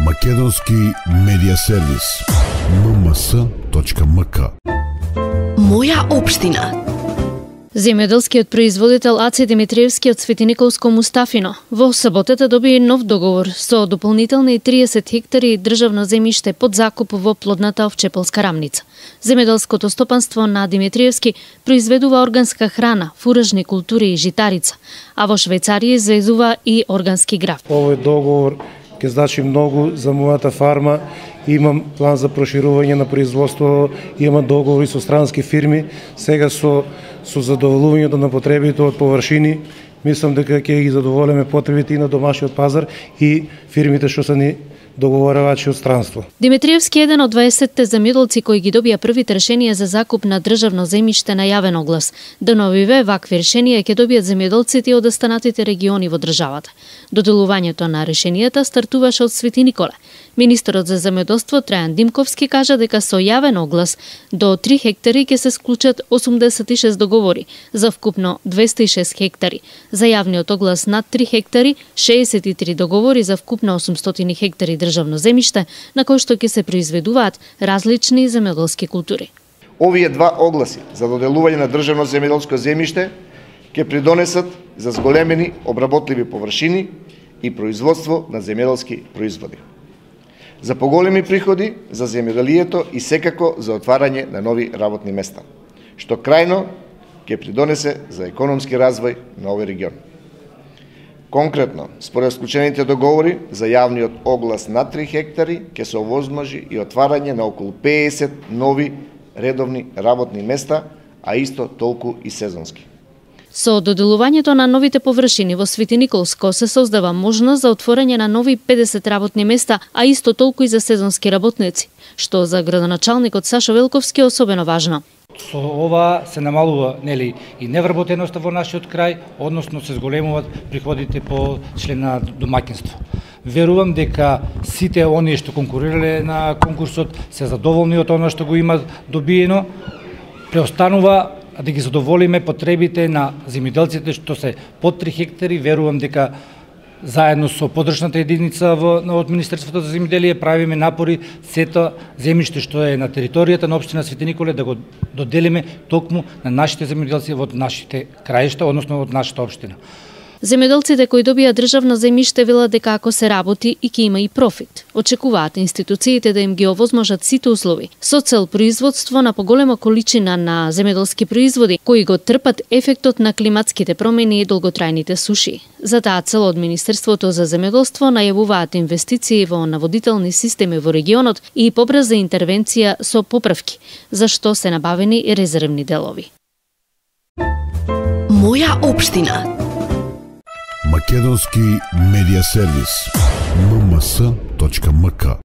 Македонски медиа сервис. mms.mk. Моја општина. Земјоделскиот производител Аци Димитриевски од Светиниколско Мустафино во саботата доби нов договор со дополнителни 30 хектари државно земјиште под закуп во плодната Овчепелска рамница. Земјоделското стопанство на Димитриевски произведува органска храна, фуражни култури и житарица, а во Швајцарија извезува и органски граф. Овој договор ќе значи многу за мојата фарма. Имам план за проширување на производство, имам договори со странски фирми. Сега со задоволувањето на потребите од површини, мислам дека ќе ги задоволиме потребите и на домашниот пазар и фирмите што се ни договорувачи од странство. Димитриевски е еден од 20-те земјоделци кои ги добија првите решенија за закуп на државно земјиште на јавен оглас. Деновиве вакви решенија ќе добијат земјоделците од останатите региони во државата. Доделувањето на решенијата стартуваше од Свети Николе. Министерот за земјоделство Трајан Димковски кажа дека со јавен оглас до 3 хектари ќе се склучат 86 договори за вкупно 206 хектари. За јавниот оглас над 3 хектари 63 договори за вкупно 800 хектари државно земјиште на кои што ќе се произведуваат различни земјоделски култури. Овие два огласи за доделување на државно земјоделско земјиште ќе придонесат за зголемени обработливи површини и производство на земјоделски производи, за поголеми приходи за земјоделието и секако за отварање на нови работни места, што крајно ќе придонесе за економски развој на овој регион. Конкретно, според склучените договори за јавниот оглас над 3 хектари ќе се овозможи и отварање на околу 50 нови редовни работни места, а исто толку и сезонски. Со доделувањето на новите површини во Светиниколско се создава можност за отворање на нови 50 работни места, а исто толку и за сезонски работници, што за градоначалникот Сашо Велковски е особено важно. Со ова се намалува и невработеноста во нашиот крај, односно се зголемуваат приходите по член на домаќинство. Верувам дека сите оние што конкурирале на конкурсот се задоволни од она што го имат добиено. Преостанува да ги задоволиме потребите на земјоделците што се под 3 хектари. Верувам дека заедно со подршната единица од Министерството за земјоделие правиме напори сето земјиште што е на територијата на општина Свети Николе да го доделиме токму на нашите земјоделци во нашите краишта, односно од нашата општина. Земјоделците кои добија државно земјиште велат дека ако се работи и ќе има и профит. Очекуваат институциите да им ги овозможат сите услови со цел производство на поголема количина на земјоделски производи кои го трпат ефектот на климатските промени и долготрајните суши. За таа цел од Министерството за земјоделство најавуваат инвестиции во наводителни системи во регионот и побрза интервенција со поправки, за што се набавени и резервни делови. Моја општина. Македонски медиа сервис. mms.mk.